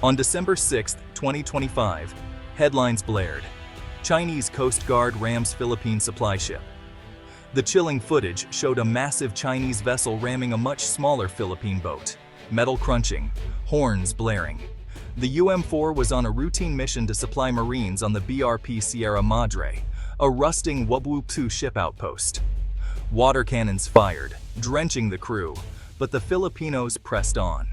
On December 6, 2025, headlines blared. Chinese Coast Guard rams Philippine supply ship. The chilling footage showed a massive Chinese vessel ramming a much smaller Philippine boat. Metal crunching, horns blaring. The UM-4 was on a routine mission to supply Marines on the BRP Sierra Madre, a rusting Wubwu-2 ship outpost. Water cannons fired, drenching the crew, but the Filipinos pressed on.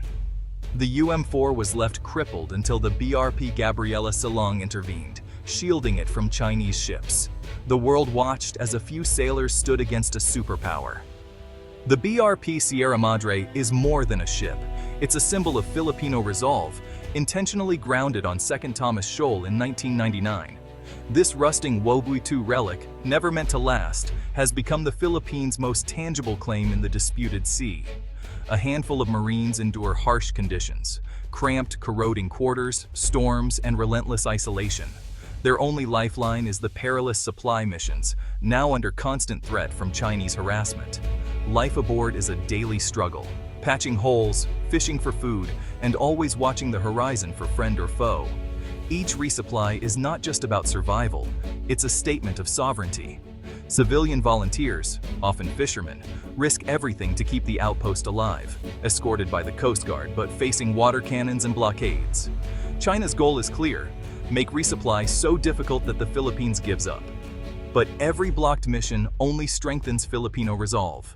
The UM-4 was left crippled until the BRP Gabriela Silong intervened, shielding it from Chinese ships. The world watched as a few sailors stood against a superpower. The BRP Sierra Madre is more than a ship. It's a symbol of Filipino resolve, intentionally grounded on 2nd Thomas Shoal in 1999. This rusting Wubwu-2 relic, never meant to last, has become the Philippines' most tangible claim in the disputed sea. A handful of Marines endure harsh conditions, cramped, corroding quarters, storms, and relentless isolation. Their only lifeline is the perilous supply missions, now under constant threat from Chinese harassment. Life aboard is a daily struggle, patching holes, fishing for food, and always watching the horizon for friend or foe. Each resupply is not just about survival, it's a statement of sovereignty. Civilian volunteers, often fishermen, risk everything to keep the outpost alive, escorted by the Coast Guard but facing water cannons and blockades. China's goal is clear: make resupply so difficult that the Philippines gives up. But every blocked mission only strengthens Filipino resolve.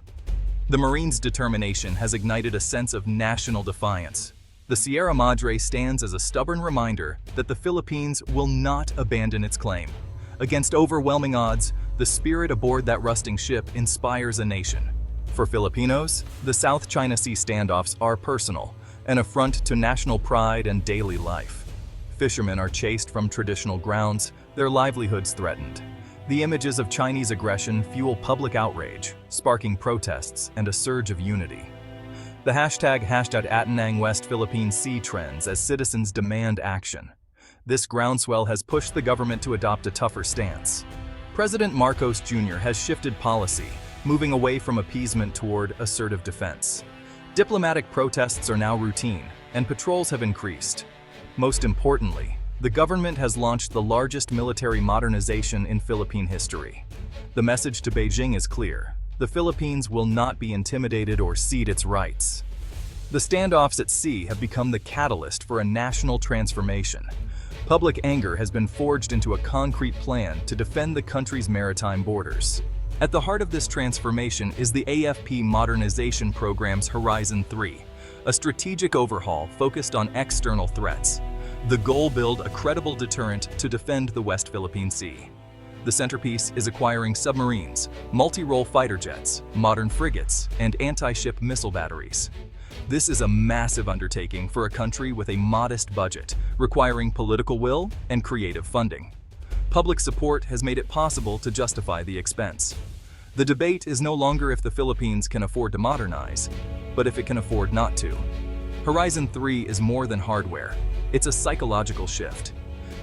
The Marines' determination has ignited a sense of national defiance. The Sierra Madre stands as a stubborn reminder that the Philippines will not abandon its claim. Against overwhelming odds, the spirit aboard that rusting ship inspires a nation. For Filipinos, the South China Sea standoffs are personal, an affront to national pride and daily life. Fishermen are chased from traditional grounds, their livelihoods threatened. The images of Chinese aggression fuel public outrage, sparking protests and a surge of unity. The hashtag #Atenang West Philippine Sea trends as citizens demand action. This groundswell has pushed the government to adopt a tougher stance. President Marcos Jr. has shifted policy, moving away from appeasement toward assertive defense. Diplomatic protests are now routine, and patrols have increased. Most importantly, the government has launched the largest military modernization in Philippine history. The message to Beijing is clear: the Philippines will not be intimidated or cede its rights. The standoffs at sea have become the catalyst for a national transformation. Public anger has been forged into a concrete plan to defend the country's maritime borders. At the heart of this transformation is the AFP Modernization Program's Horizon 3, a strategic overhaul focused on external threats. The goal: build a credible deterrent to defend the West Philippine Sea. The centerpiece is acquiring submarines, multi-role fighter jets, modern frigates, and anti-ship missile batteries. This is a massive undertaking for a country with a modest budget, requiring political will and creative funding. Public support has made it possible to justify the expense. The debate is no longer if the Philippines can afford to modernize, but if it can afford not to. Horizon 3 is more than hardware. It's a psychological shift.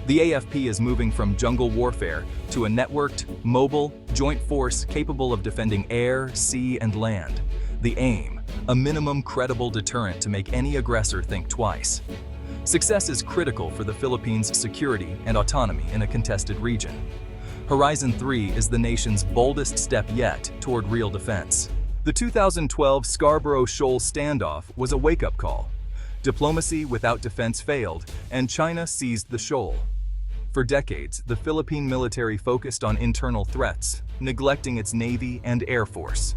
The AFP is moving from jungle warfare to a networked, mobile, joint force capable of defending air, sea, and land. The aim: a minimum credible deterrent to make any aggressor think twice. Success is critical for the Philippines' security and autonomy in a contested region. Horizon 3 is the nation's boldest step yet toward real defense. The 2012 Scarborough Shoal standoff was a wake-up call. Diplomacy without defense failed, and China seized the shoal. For decades, the Philippine military focused on internal threats, neglecting its Navy and Air Force.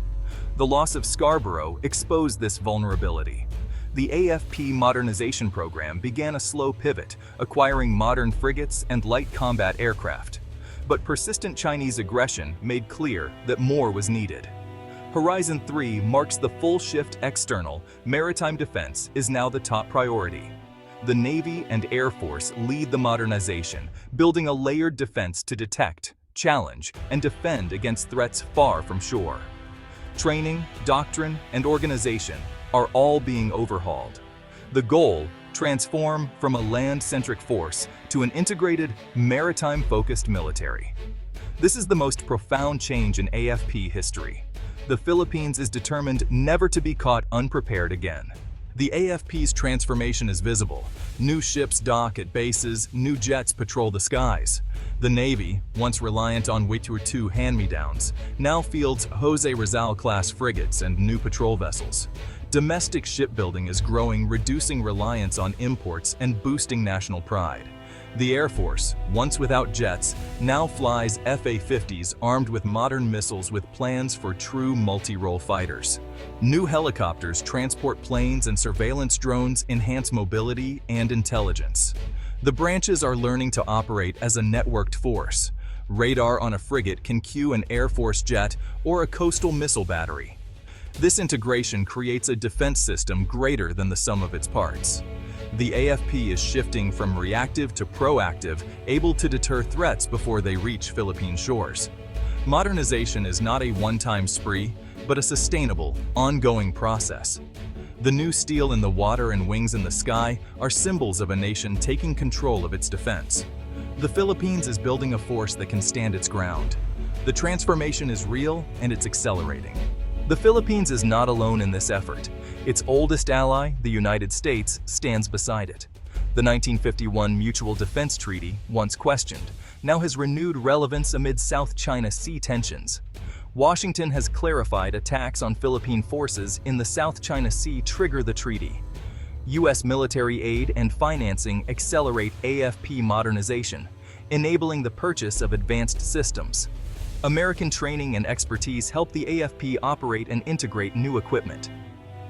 The loss of Scarborough exposed this vulnerability. The AFP Modernization Program began a slow pivot, acquiring modern frigates and light combat aircraft. But persistent Chinese aggression made clear that more was needed. Horizon 3 marks the full shift. External, maritime defense is now the top priority. The Navy and Air Force lead the modernization, building a layered defense to detect, challenge, and defend against threats far from shore. Training, doctrine, and organization are all being overhauled. The goal: transform from a land-centric force to an integrated, maritime-focused military. This is the most profound change in AFP history. The Philippines is determined never to be caught unprepared again. The AFP's transformation is visible. New ships dock at bases, new jets patrol the skies. The Navy, once reliant on Deter II hand-me-downs, now fields Jose Rizal-class frigates and new patrol vessels. Domestic shipbuilding is growing, reducing reliance on imports and boosting national pride. The Air Force, once without jets, now flies F-A-50s armed with modern missiles with plans for true multi-role fighters. New helicopters transport planes and surveillance drones enhance mobility and intelligence. The branches are learning to operate as a networked force. Radar on a frigate can cue an Air Force jet or a coastal missile battery. This integration creates a defense system greater than the sum of its parts. The AFP is shifting from reactive to proactive, able to deter threats before they reach Philippine shores. Modernization is not a one-time spree, but a sustainable, ongoing process. The new steel in the water and wings in the sky are symbols of a nation taking control of its defense. The Philippines is building a force that can stand its ground. The transformation is real and it's accelerating. The Philippines is not alone in this effort. Its oldest ally, the United States, stands beside it. The 1951 Mutual Defense Treaty, once questioned, now has renewed relevance amid South China Sea tensions. Washington has clarified attacks on Philippine forces in the South China Sea trigger the treaty. U.S. military aid and financing accelerate AFP modernization, enabling the purchase of advanced systems. American training and expertise help the AFP operate and integrate new equipment.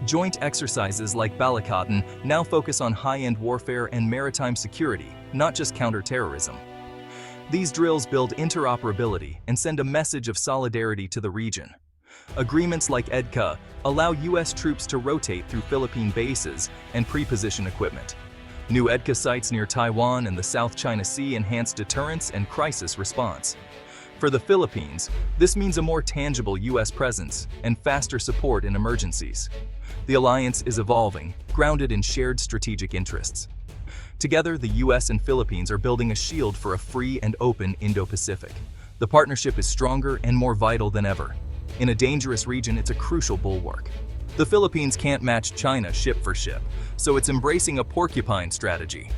Joint exercises like Balikatan now focus on high-end warfare and maritime security, not just counterterrorism. These drills build interoperability and send a message of solidarity to the region. Agreements like EDCA allow U.S. troops to rotate through Philippine bases and pre-position equipment. New EDCA sites near Taiwan and the South China Sea enhance deterrence and crisis response. For the Philippines, this means a more tangible U.S. presence and faster support in emergencies. The alliance is evolving, grounded in shared strategic interests. Together, the U.S. and Philippines are building a shield for a free and open Indo-Pacific. The partnership is stronger and more vital than ever. In a dangerous region, it's a crucial bulwark. The Philippines can't match China ship for ship, so it's embracing a porcupine strategy.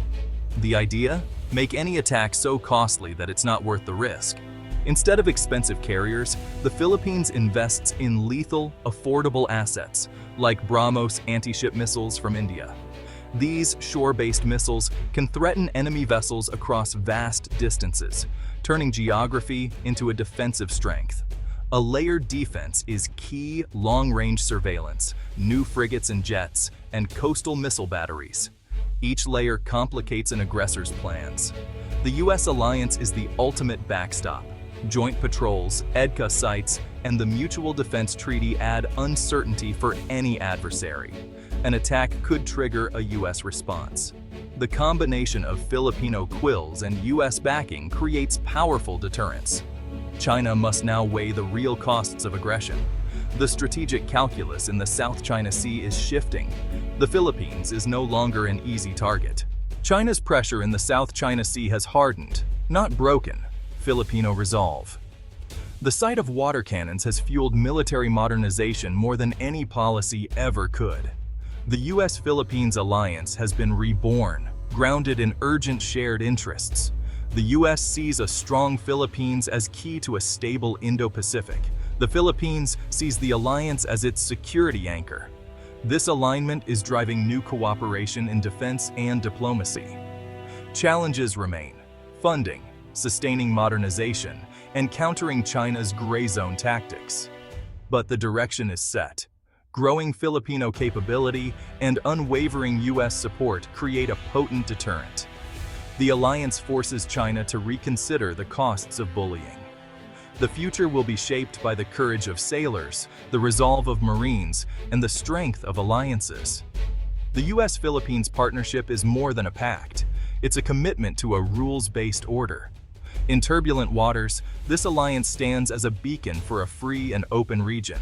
The idea? Make any attack so costly that it's not worth the risk. Instead of expensive carriers, the Philippines invests in lethal, affordable assets, like BrahMos anti-ship missiles from India. These shore-based missiles can threaten enemy vessels across vast distances, turning geography into a defensive strength. A layered defense is key: long-range surveillance, new frigates and jets, and coastal missile batteries. Each layer complicates an aggressor's plans. The U.S. alliance is the ultimate backstop. Joint patrols, EDCA sites, and the Mutual Defense Treaty add uncertainty for any adversary. An attack could trigger a U.S. response. The combination of Filipino quills and U.S. backing creates powerful deterrence. China must now weigh the real costs of aggression. The strategic calculus in the South China Sea is shifting. The Philippines is no longer an easy target. China's pressure in the South China Sea has hardened, not broken. Filipino resolve. The sight of water cannons has fueled military modernization more than any policy ever could. The U.S.-Philippines alliance has been reborn, grounded in urgent shared interests. The U.S. sees a strong Philippines as key to a stable Indo-Pacific. The Philippines sees the alliance as its security anchor. This alignment is driving new cooperation in defense and diplomacy. Challenges remain: funding, sustaining modernization, and countering China's gray zone tactics. But the direction is set. Growing Filipino capability and unwavering U.S. support create a potent deterrent. The alliance forces China to reconsider the costs of bullying. The future will be shaped by the courage of sailors, the resolve of Marines, and the strength of alliances. The U.S.-Philippines partnership is more than a pact. It's a commitment to a rules-based order. In turbulent waters, this alliance stands as a beacon for a free and open region.